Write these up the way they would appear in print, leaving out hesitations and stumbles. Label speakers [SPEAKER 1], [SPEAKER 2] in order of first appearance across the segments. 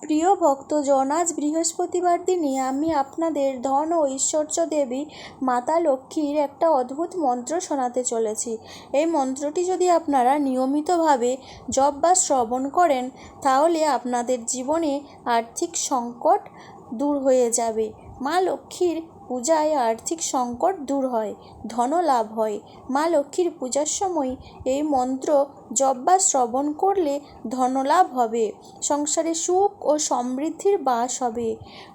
[SPEAKER 1] প্রিয় ভক্তজন, আজ বৃহস্পতিবার দিনে আমি আপনাদের ধন ও ঐশ্বর্য দেবী মাতা লক্ষ্মীর একটা অদ্ভুত মন্ত্র শোনাতে চলেছি। এই মন্ত্রটি যদি আপনারা নিয়মিতভাবে জপ বা শ্রবণ করেন, তাহলে আপনাদের জীবনে আর্থিক সংকট দূর হয়ে যাবে। মা লক্ষ্মীর পূজায় আর্থিক সংকট দূর হয়, ধন লাভ হয়। মা লক্ষ্মীর পূজার সময় এই মন্ত্র জপ বা শ্রবণ করলে ধনলাভ হবে, সংসারে সুখ ও সমৃদ্ধির বাস হবে।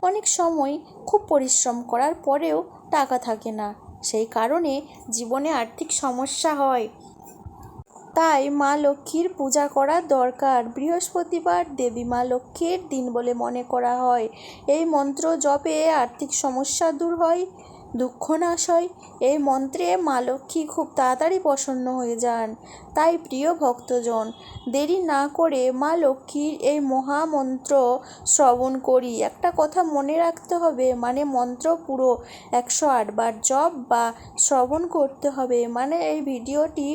[SPEAKER 1] অনেক সময় খুব পরিশ্রম করার পরেও টাকা থাকে না, সেই কারণে জীবনে আর্থিক সমস্যা হয়। তাই মা লক্ষ্মীর পূজা করা দরকার। বৃহস্পতিবার দেবী মা লক্ষ্মীর দিন বলে মনে করা হয়। এই মন্ত্র জপে আর্থিক সমস্যা দূর হয়, দুঃখ নাশ হয়। এই মন্ত্রে মা লক্ষ্মী খুব তাড়াতাড়ি প্রসন্ন হয়ে যান। তাই প্রিয় ভক্তজন, দেরি না করে মা লক্ষ্মীর এই মহামন্ত্র শ্রবণ করি। একটা কথা মনে রাখতে হবে, মানে মন্ত্র পুরো 108 বার জপ বা শ্রবণ করতে হবে, মানে এই ভিডিওটি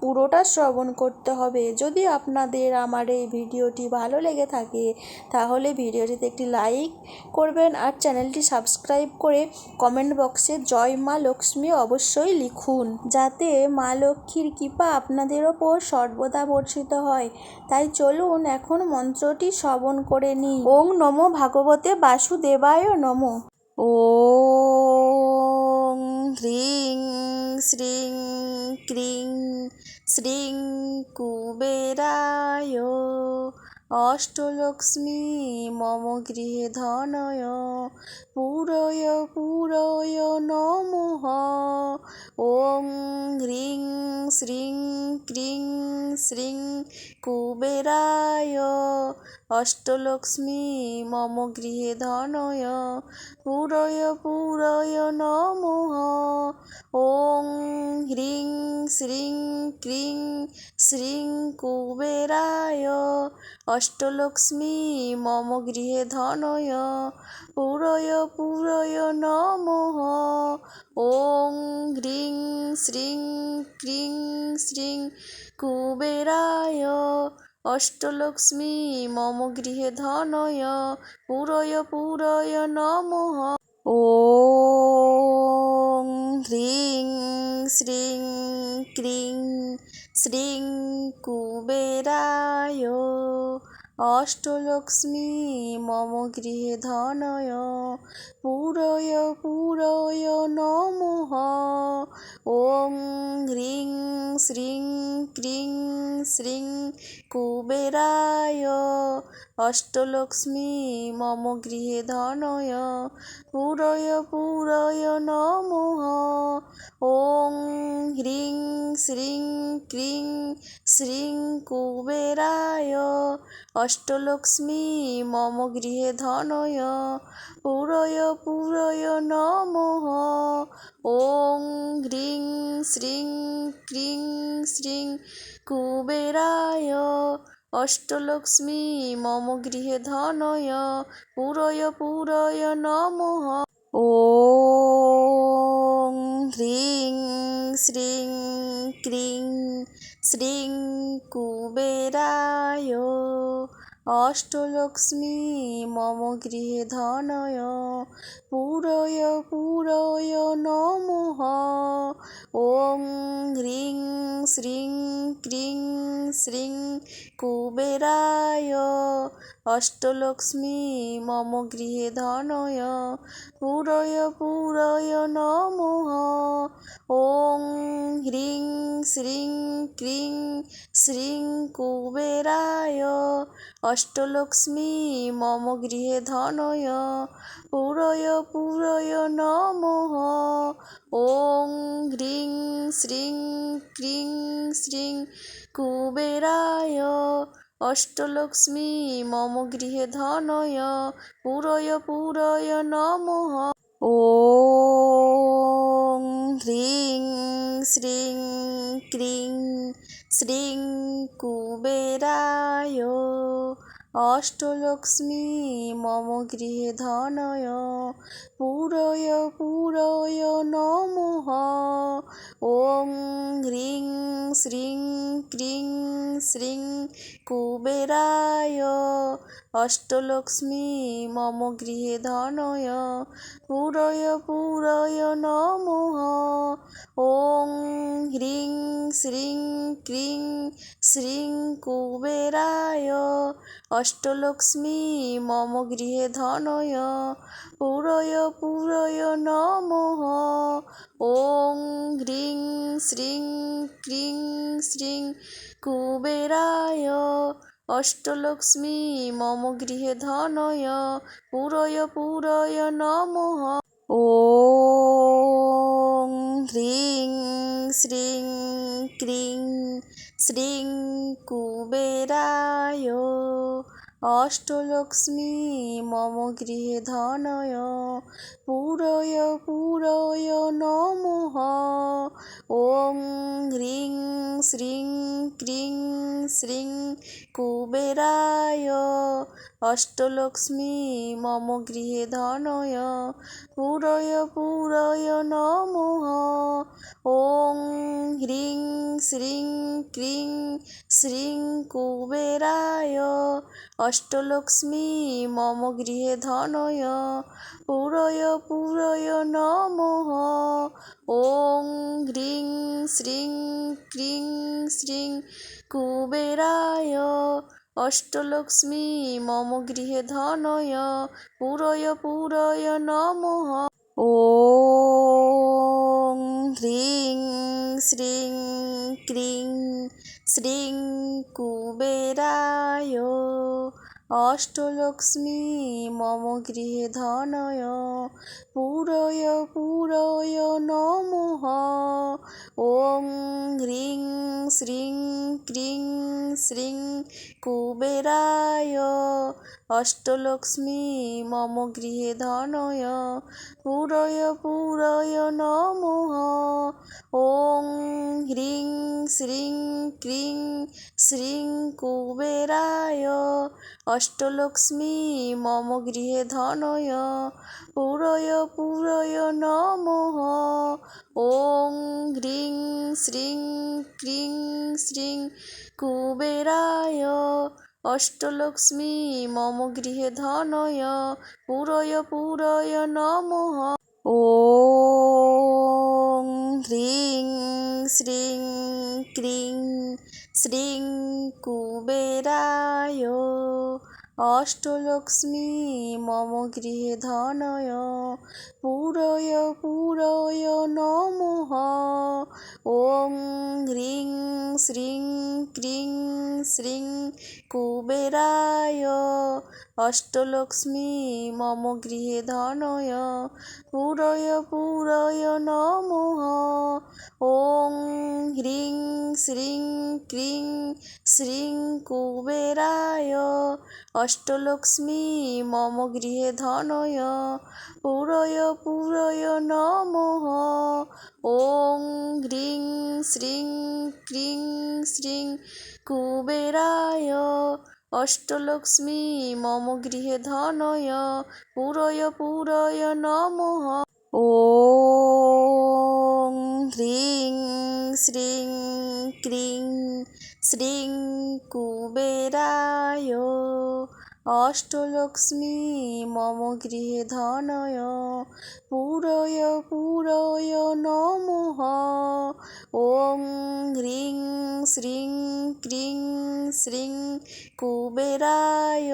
[SPEAKER 1] পুরোটা শ্রবণ করতে হবে। যদি আপনাদের আমার এই ভিডিওটি ভালো লেগে থাকে, তাহলে ভিডিওটিতে একটি লাইক করবেন আর চ্যানেলটি সাবস্ক্রাইব করে কমেন্ট বক্সে জয় মা লক্ষ্মী অবশ্যই লিখুন, যাতে মা লক্ষ্মীর কৃপা আপনাদের ওপর সর্বদা বর্ষিত হয়। তাই চলুন এখন মন্ত্রটি শ্রবণ করে নিই। ওং নমো ভাগবতে বাসুদেবায় নমো। ওং হ্রিং শ্রীং ক্রিং শ্রীং কুবেরায় অষ্টলক্ষ্মী মম গৃহে ধনয় পুরয় পুরয় নমঃ। ওং হ্রিং শ্রীং ক্রিং শ্রীং কুবেরায় অষ্টলক্ষ্মী মম গৃহে ধনয় পুরয় পুরয় নমঃ। ওং হ্রিং শ্রীং ক্রিং শ্রীং কুবেরায় অষ্টলক্ষ্মী মম গৃহে ধনয় পুরয় পুরয় নমঃ। ওং হ্রিং শ্রীং ক্রিং শ্রীং কুবেরায় অষ্টলক্ষ্মী মম গৃহে ধনয় পুরয় পুরয় নমঃ। ওং হ্রিং শ্রীং ক্রিং শ্রীং কুবেরায় অষ্টলক্ষ্মী মম গৃহে ধনয় পুরয় পুরয় নমঃ। ওং হ্রিং শ্রীং ক্রিং শ্রীং কুবেরায় অষ্টলক্ষ্মী মম গৃহে ধনয় পুরয় পুরয় নমঃ। ওং হ্রিং শ্রীং ক্রিং শ্রীং কুবেরায় অষ্টলক্ষ্মী মম গৃহে ধনয় পুরয় পুরয় নমঃ। ওং হ্রিং শ্রীং ক্রিং শ্রীং কুবেরায় অষ্টলক্ষ্মী মম গৃহে ধনয় পুরয় পুরয় নমঃ। ওং হ্রিং শ্রীং ক্রিং শ্রীং কুবেরায় অষ্টলক্ষ্মী মম গৃহে ধনয় পুরয় পুরয় নমঃ। ওং হ্রিং শ্রীং ক্রিং শ্রীং কুবেরায় অষ্টলক্ষ্মী মম গৃহে ধনয় পুরয় পুরয় নমঃ। ওং হ্রিং শ্রীং ক্রিং শ্রীং কুবেরায় অষ্টলক্ষ্মী মম গৃহে ধনয় পুরয় পুরয় নমঃ। ওং হ্রিং শ্রীং ক্রিং শ্রীং কুবেরায় অষ্টলক্ষ্মী মম গৃহে ধনয় পুরয় পুরয় নমঃ। ওং হ্রিং শ্রীং ক্রিং শ্রীং কুবেরায় অষ্টলক্ষ্মী মম গৃহে ধনয় পুরয় পুরয় নমঃ। ওং হ্রিং শ্রীং ক্রিং শ্রীং কুবেরায় অষ্টলক্ষ্মী মম গৃহে ধনয় পুরয় পুরয় নমঃ। ওং হ্রিং শ্রীং ক্রিং শ্রীং কুবেরায় অষ্টলক্ষ্মী মম গৃহে ধনয় পুরয় পুরয় নমঃ। ওং হ্রিং শ্রীং ক্রিং শ্রীং কুবেরায় অষ্টলক্ষ্মী মম গৃহে ধনয় পুরয় পুরয় নমঃ। ওং হ্রিং শ্রীং ক্রিং শ্রীং কুবেরায় অষ্টলক্ষ্মী মম গৃহে ধনয় পুরয় পুরয় নমঃ। ওং হ্রিং শ্রীং ক্রিং শ্রীং কুবেরায় অষ্টলক্ষ্মী মম গৃহে ধনয় পুরয় পুরয় নমঃ। ওং হ্রিং শ্রীং ক্রিং শ্রীং কুবেরায় অষ্টলক্ষ্মী মম গৃহে ধনয় পুরয় পুরয় নমঃ। ওং হ্রিং শ্রীং ক্রিং শ্রীং কুবেরায় অষ্টলক্ষ্মী মম গৃহে ধনয় পুরয় পুরয় নমঃ। ওং হ্রিং শ্রীং ক্রিং শ্রীং কুবেরায় অষ্টলক্ষ্মী মম গৃহে ধনয় পুরয় পুরয় নমঃ। ওং হ্রিং শ্রীং ক্রিং শ্রীং কুবেরায় অষ্টলক্ষ্মী মম গৃহে ধনয় পুরয় পুরয় নমঃ। ওং হ্রিং শ্রীং ক্রিং শ্রীং কুবেরায় অষ্টলক্ষ্মী মম গৃহে ধনয় পুরয় পুরয় নমঃ। ওং হ্রিং শ্রীং ক্রিং শ্রীং কুবেরায় অষ্টলক্ষ্মী মম গৃহে ধনয় পুরয় পুরয় নমঃ। ওং হ্রিং শ্রীং ক্রিং শ্রীং কুবেরায় অষ্টলক্ষ্মী মম গৃহে ধনয় পুরয় পুরয় নমঃ। ওং হ্রিং শ্রীং ক্রিং শ্রীং কুবেরায় অষ্টলক্ষ্মী মম গৃহে ধনয় পুরয় পুরয় নমঃ। ওং হ্রিং শ্রীং ক্রিং শ্রীং কুবেরায় অষ্টলক্ষ্মী মম গৃহে ধনয় পুরয় পুরয় নমঃ। ওং হ্রিং শ্রীং ক্রিং শ্রীং কুবেরায় অষ্টলক্ষ্মী মম গৃহে ধনয় পুরয় পুরয় নমঃ। ওং হ্রিং শ্রীং ক্রিং শ্রীং কুবেরায় অষ্টলক্ষ্মী মম গৃহে ধনয় পুরয় পুরয় নমঃ। ওং হ্রিং শ্রীং ক্রিং শ্রীং কুবেরায়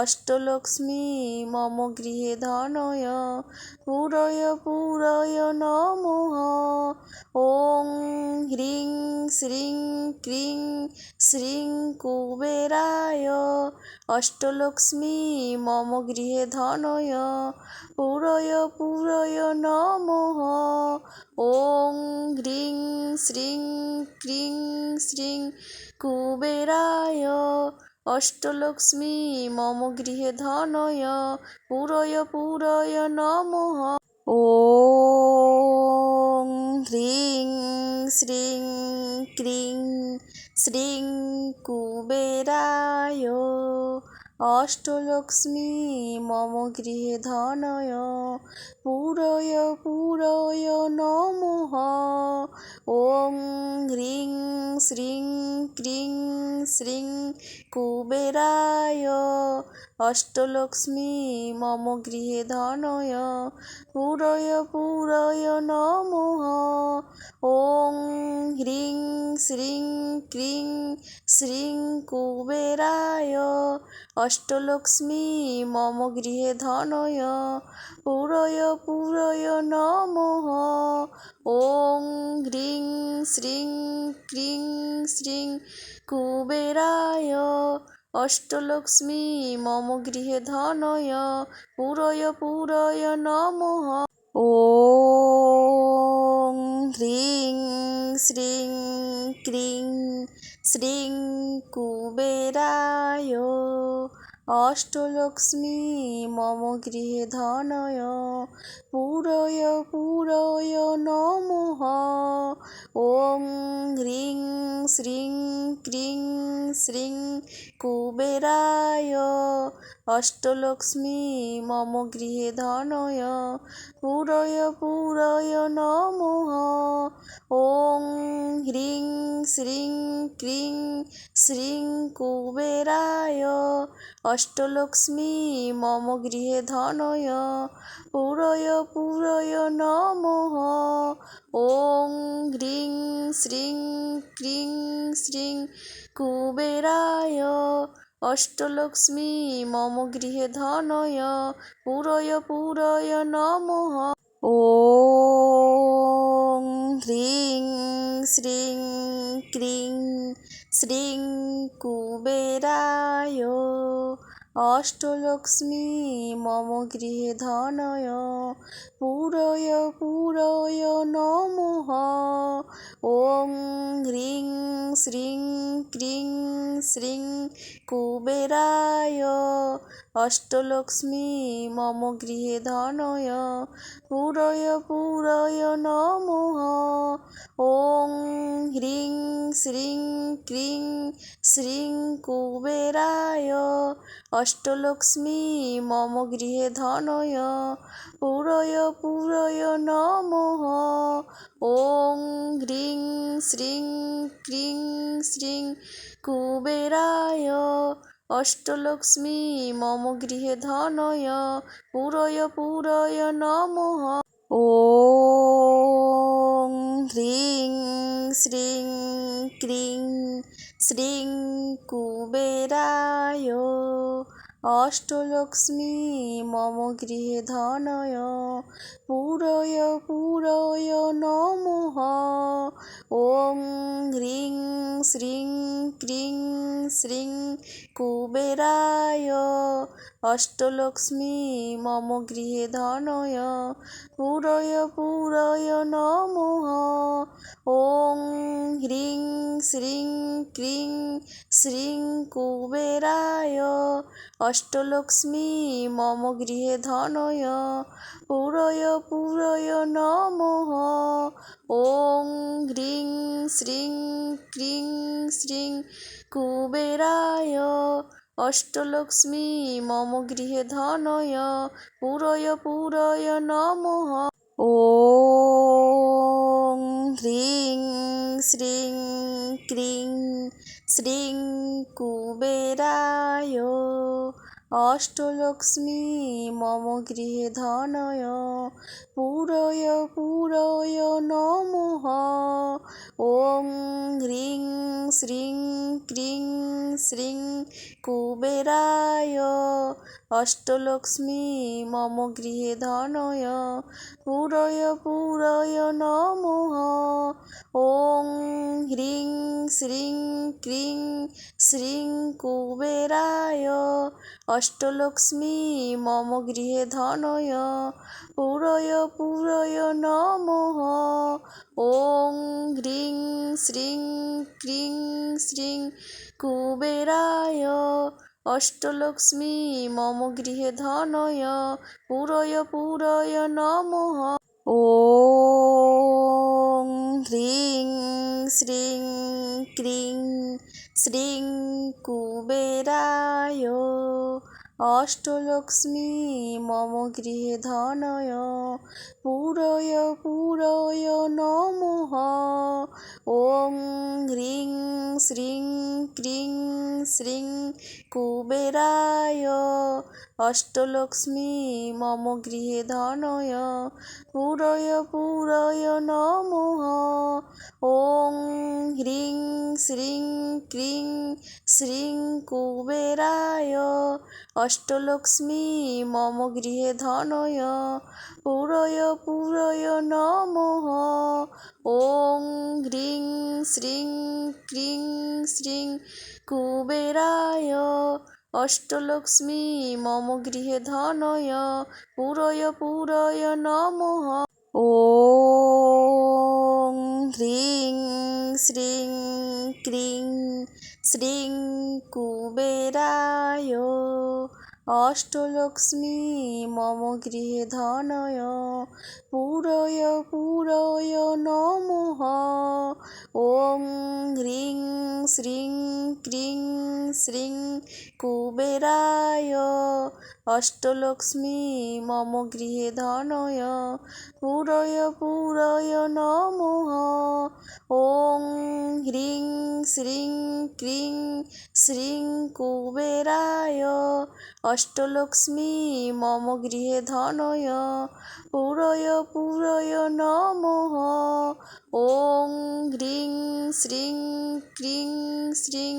[SPEAKER 1] অষ্টলক্ষ্মী মম গৃহে ধনয় পুরয় পুরয় নমঃ। ওং হ্রিং শ্রীং ক্রিং শ্রীং কুবেরায় অষ্টলক্ষ্মী মম গৃহে ধনয় পুরয় পুরয় নমঃ। ওং হ্রিং শ্রীং ক্রিং শ্রীং কুবেরায় অষ্টলক্ষ্মী মম গৃহে ধনয় পুরয় পুরয় নমঃ। ওং হ্রিং শ্রীং ক্রিং শ্রীং কুবেরায় অষ্টলক্ষ্মী মম গৃহে ধনয় পুরয় পুরয় নমঃ। ওং হ্রিং শ্রীং ক্রিং শ্রীং কুবেরায় অষ্টলক্ষ্মী মম গৃহে ধনয় পুরয় পুরয় নমঃ। ওং হ্রিং শ্রীং ক্রিং শ্রীং কুবেরায় অষ্টলক্ষ্মী মম গৃহে ধনয় পুরয় পুরয় নমঃ। ওং হ্রিং শ্রীং ক্রিং শ্রীং কুবেরায় অষ্টলক্ষ্মী মম গৃহে ধনয় পুরয় পুরয় নমঃ। ওং হ্রিং শ্রীং ক্রিং শ্রীং কুবেরায় অষ্টলক্ষ্মী মম গৃহে ধনয় পুরয় পুরয় নমঃ। ওং হ্রিং শ্রীং ক্রিং শ্রীং কুবেরায় অষ্টলক্ষ্মী মম গৃহে ধনয় পুরয় পুরয় নমঃ। ওং হ্রিং শ্রীং ক্রিং শ্রীং কুবেরায় অষ্টলক্ষ্মী মম গৃহে ধনয় পুরয় পুরয় নমঃ। ওং হ্রিং শ্রীং ক্রিং শ্রীং কুবেরায় অষ্টলক্ষ্মী মম গৃহে ধনয় পুরয় পুরয় নমঃ। ওং হ্রিং শ্রীং ক্রিং শ্রীং কুবেরায় অষ্টলক্ষ্মী মম গৃহে ধনয় পুরয় পুরয় নমঃ। ওং হ্রিং শ্রীং ক্রিং শ্রীং কুবেরায় অষ্টলক্ষ্মী মম গৃহে ধনয় পুরয় পুরয় নমঃ। ওং হ্রিং শ্রীং ক্রিং শ্রীং কুবেরায় অষ্টলক্ষ্মী মম গৃহে ধনয় পুরয় পুরয় নমঃ। ওং হ্রিং শ্রীং ক্রিং শ্রীং কুবেরায় অষ্টলক্ষ্মী মম গৃহে ধনয় পুরয় পুরয় নমঃ। ওং হ্রিং শ্রীং ক্রিং শ্রীং কুবেরায় অষ্টলক্ষ্মী মম গৃহে ধনয় পুরয় পুরয় নমঃ। ওং হ্রিং শ্রীং ক্রিং শ্রীং কুবেরায় অষ্টলক্ষ্মী মম গৃহে ধনয় পুরয় পুরয় নমঃ। ওং হ্রিং শ্রীং ক্রিং শ্রীং কুবেরায় অষ্টলক্ষ্মী মম গৃহে ধনয় পুরয় পুরয় নমঃ। ওং হ্রিং শ্রীং ক্রিং শ্রীং কুবেরায় অষ্টলক্ষ্মী মম গৃহে ধনয় পুরয় পুরয় নমঃ। ওং হ্রিং শ্রীং ক্রিং শ্রীং কুবেরায় অষ্টলক্ষ্মী মম গৃহে ধনয় পুরয় পুরয় নমঃ। ওং হ্রিং শ্রীং ক্রিং শ্রীং কুবেরায় অষ্টলক্ষ্মী মম গৃহে ধনয় পুরয় পুরয় নমঃ। ওং হ্রিং শ্রীং ক্রিং শ্রীং কুবেরায় অষ্টলক্ষ্মী মম গৃহে ধনয় পুরয় পুরয় নমঃ। ওং হ্রিং শ্রীং ক্রিং শ্রীং কুবেরায় অষ্টলক্ষ্মী মম গৃহে ধনয় পুরয় পুরয় নমঃ। ওং হ্রিং শ্রীং ক্রিং শ্রীং কুবেরায় অষ্টলক্ষ্মী মম গৃহে ধনয় পুরয় পুরয় নমঃ। ওং হ্রিং শ্রীং ক্রিং শ্রীং কুবেরায় অষ্টলক্ষ্মী মম গৃহে ধনয় পুরয় পুরয় নমঃ। ওং হ্রিং শ্রীং ক্রিং শ্রীং কুবেরায় অষ্টলক্ষ্মী মম গৃহে ধনয় পুরয় পুরয় নমঃ। ওং হ্রিং শ্রীং ক্রিং শ্রীং কুবেরায় অষ্টলক্ষ্মী মম গৃহে ধনয় পুরয় পুরয় নমঃ। ওং হ্রিং শ্রীং ক্রিং শ্রীং কুবেরায় অষ্টলক্ষ্মী মম গৃহে ধনয় পুরয় পুরয় নমঃ। ওং হ্রিং শ্রীং ক্রিং শ্রীং কুবেরায় অষ্টলক্ষ্মী মম গৃহে ধনয় পুরয় পুরয় নমঃ। ওং হ্রিং শ্রীং ক্রিং শ্রীং কুবেরায় অষ্টলক্ষ্মী মম গৃহে ধনয় পুরয় পুরয় নমঃ। ওং হ্রিং শ্রীং ক্রিং শ্রীং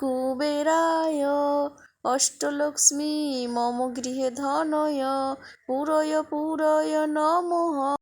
[SPEAKER 1] কুবেরায় অষ্টলক্ষ্মী মম গৃহে ধনয় পুরয় পুরয় নমঃ।